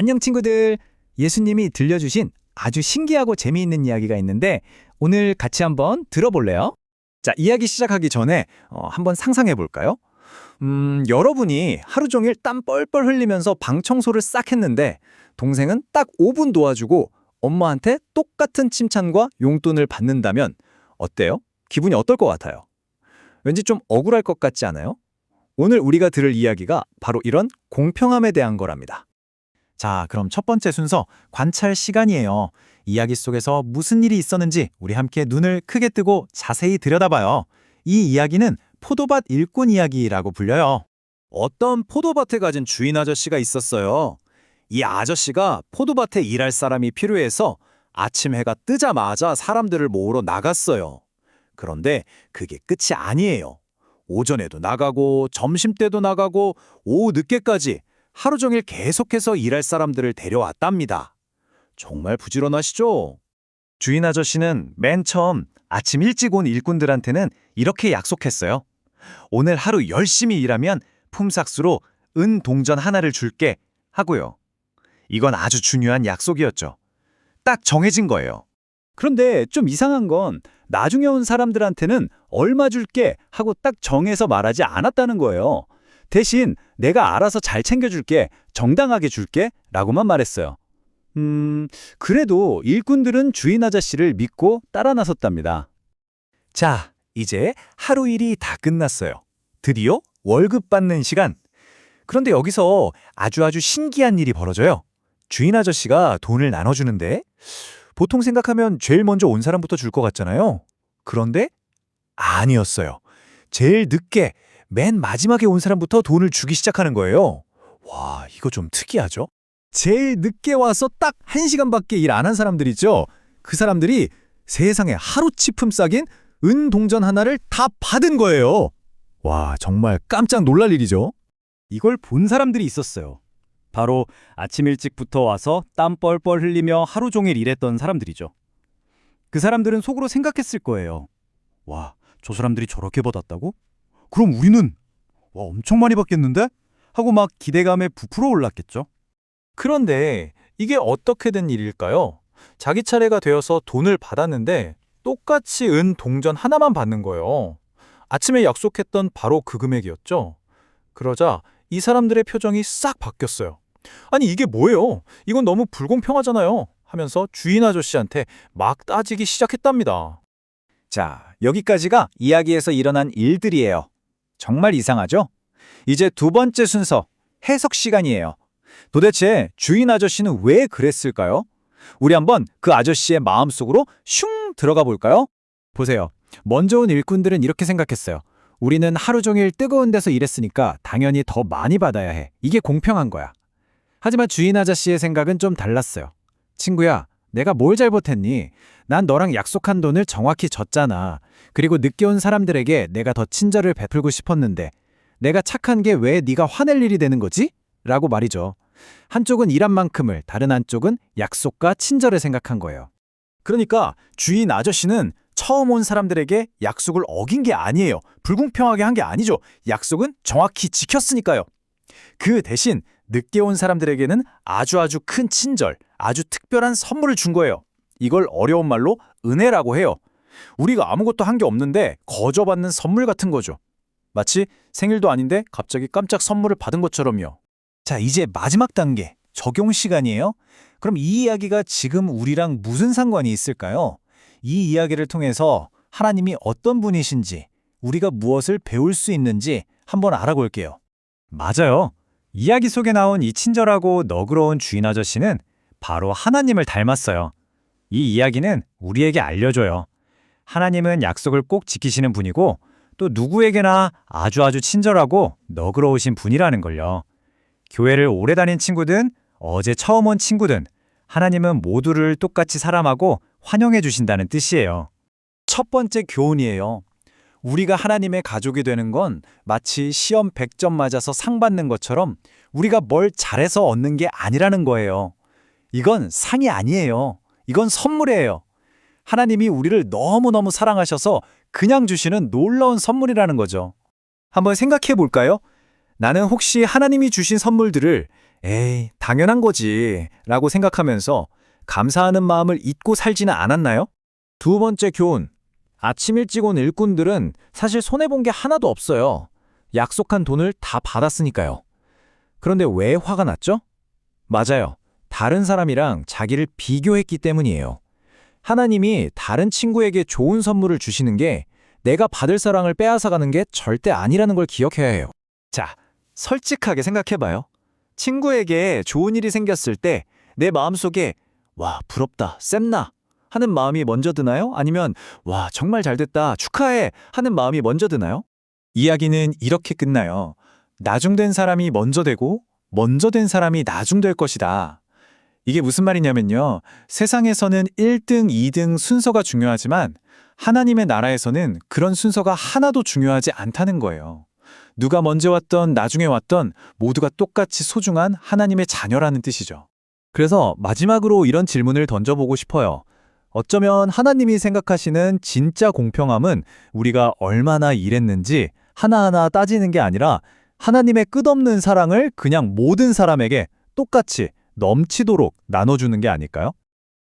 안녕 친구들. 예수님이 들려주신 아주 신기하고 재미있는 이야기가 있는데 오늘 같이 한번 들어볼래요? 자, 이야기 시작하기 전에 한번 상상해 볼까요? 여러분이 하루 종일 땀 뻘뻘 흘리면서 방 청소를 싹 했는데 동생은 딱 5분 도와주고 엄마한테 똑같은 칭찬과 용돈을 받는다면 어때요? 기분이 어떨 것 같아요? 왠지 좀 억울할 것 같지 않아요? 오늘 우리가 들을 이야기가 바로 이런 공평함에 대한 거랍니다. 자, 그럼 첫 번째 순서 관찰 시간이에요. 이야기 속에서 무슨 일이 있었는지 우리 함께 눈을 크게 뜨고 자세히 들여다봐요. 이 이야기는 포도밭 일꾼 이야기라고 불려요. 어떤 포도밭에 가진 주인 아저씨가 있었어요. 이 아저씨가 포도밭에 일할 사람이 필요해서 아침 해가 뜨자마자 사람들을 모으러 나갔어요. 그런데 그게 끝이 아니에요. 오전에도 나가고 점심때도 나가고 오후 늦게까지 하루 종일 계속해서 일할 사람들을 데려왔답니다. 정말 부지런하시죠? 주인 아저씨는 맨 처음 아침 일찍 온 일꾼들한테는 이렇게 약속했어요. 오늘 하루 열심히 일하면 품삯으로 은 동전 하나를 줄게 하고요. 이건 아주 중요한 약속이었죠. 딱 정해진 거예요. 그런데 좀 이상한 건 나중에 온 사람들한테는 얼마 줄게 하고 딱 정해서 말하지 않았다는 거예요. 대신 내가 알아서 잘 챙겨줄게, 정당하게 줄게 라고만 말했어요. 그래도 일꾼들은 주인 아저씨를 믿고 따라 나섰답니다. 자, 이제 하루 일이 다 끝났어요. 드디어 월급 받는 시간. 그런데 여기서 아주 신기한 일이 벌어져요. 주인 아저씨가 돈을 나눠주는데 보통 생각하면 제일 먼저 온 사람부터 줄 것 같잖아요. 그런데 아니었어요. 제일 늦게 맨 마지막에 온 사람부터 돈을 주기 시작하는 거예요. 와, 이거 좀 특이하죠? 제일 늦게 와서 딱 1시간밖에 일 안 한 사람들 있죠? 그 사람들이 세상에 하루치 품삯인 은 동전 하나를 다 받은 거예요. 와, 정말 깜짝 놀랄 일이죠? 이걸 본 사람들이 있었어요. 바로 아침 일찍부터 와서 땀 뻘뻘 흘리며 하루 종일 일했던 사람들이죠. 그 사람들은 속으로 생각했을 거예요. 와, 저 사람들이 저렇게 받았다고? 그럼 우리는 엄청 많이 받겠는데? 하고 막 기대감에 부풀어 올랐겠죠. 그런데 이게 어떻게 된 일일까요? 자기 차례가 되어서 돈을 받았는데 똑같이 은 동전 하나만 받는 거예요. 아침에 약속했던 바로 그 금액이었죠. 그러자 이 사람들의 표정이 싹 바뀌었어요. 아니 이게 뭐예요? 이건 너무 불공평하잖아요. 하면서 주인 아저씨한테 막 따지기 시작했답니다. 자, 여기까지가 이야기에서 일어난 일들이에요. 정말 이상하죠? 이제 두 번째 순서, 해석 시간이에요. 도대체 주인 아저씨는 왜 그랬을까요? 우리 한번 그 아저씨의 마음속으로 슝 들어가 볼까요? 보세요. 먼저 온 일꾼들은 이렇게 생각했어요. 우리는 하루 종일 뜨거운 데서 일했으니까 당연히 더 많이 받아야 해. 이게 공평한 거야. 하지만 주인 아저씨의 생각은 좀 달랐어요. 친구야, 내가 뭘 잘못했니? 난 너랑 약속한 돈을 정확히 줬잖아. 그리고 늦게 온 사람들에게 내가 더 친절을 베풀고 싶었는데 내가 착한 게 왜 네가 화낼 일이 되는 거지? 라고 말이죠. 한쪽은 일한 만큼을, 다른 한쪽은 약속과 친절을 생각한 거예요. 그러니까 주인 아저씨는 처음 온 사람들에게 약속을 어긴 게 아니에요. 불공평하게 한 게 아니죠. 약속은 정확히 지켰으니까요. 그 대신 늦게 온 사람들에게는 아주 큰 친절, 아주 특별한 선물을 준 거예요. 이걸 어려운 말로 은혜라고 해요. 우리가 아무것도 한 게 없는데 거저 받는 선물 같은 거죠. 마치 생일도 아닌데 갑자기 깜짝 선물을 받은 것처럼요. 자, 이제 마지막 단계, 적용 시간이에요. 그럼 이 이야기가 지금 우리랑 무슨 상관이 있을까요? 이 이야기를 통해서 하나님이 어떤 분이신지, 우리가 무엇을 배울 수 있는지 한번 알아볼게요. 맞아요. 이야기 속에 나온 이 친절하고 너그러운 주인 아저씨는 바로 하나님을 닮았어요. 이 이야기는 우리에게 알려줘요. 하나님은 약속을 꼭 지키시는 분이고 또 누구에게나 아주 친절하고 너그러우신 분이라는 걸요. 교회를 오래 다닌 친구든 어제 처음 온 친구든 하나님은 모두를 똑같이 사랑하고 환영해 주신다는 뜻이에요. 첫 번째 교훈이에요. 우리가 하나님의 가족이 되는 건 마치 시험 100점 맞아서 상 받는 것처럼 우리가 뭘 잘해서 얻는 게 아니라는 거예요. 이건 상이 아니에요. 이건 선물이에요. 하나님이 우리를 너무너무 사랑하셔서 그냥 주시는 놀라운 선물이라는 거죠. 한번 생각해 볼까요? 나는 혹시 하나님이 주신 선물들을 에이, 당연한 거지 라고 생각하면서 감사하는 마음을 잊고 살지는 않았나요? 두 번째 교훈. 아침 일찍 온 일꾼들은 사실 손해본 게 하나도 없어요. 약속한 돈을 다 받았으니까요. 그런데 왜 화가 났죠? 맞아요. 다른 사람이랑 자기를 비교했기 때문이에요. 하나님이 다른 친구에게 좋은 선물을 주시는 게 내가 받을 사랑을 빼앗아가는 게 절대 아니라는 걸 기억해야 해요. 자, 솔직하게 생각해봐요. 친구에게 좋은 일이 생겼을 때 내 마음속에 와, 부럽다, 쌤나 하는 마음이 먼저 드나요? 아니면 와, 정말 잘 됐다, 축하해 하는 마음이 먼저 드나요? 이야기는 이렇게 끝나요. 나중된 사람이 먼저 되고 먼저 된 사람이 나중될 것이다. 이게 무슨 말이냐면요. 세상에서는 1등, 2등 순서가 중요하지만 하나님의 나라에서는 그런 순서가 하나도 중요하지 않다는 거예요. 누가 먼저 왔던 나중에 왔던 모두가 똑같이 소중한 하나님의 자녀라는 뜻이죠. 그래서 마지막으로 이런 질문을 던져보고 싶어요. 어쩌면 하나님이 생각하시는 진짜 공평함은 우리가 얼마나 일했는지 하나하나 따지는 게 아니라 하나님의 끝없는 사랑을 그냥 모든 사람에게 똑같이 넘치도록 나눠주는 게 아닐까요?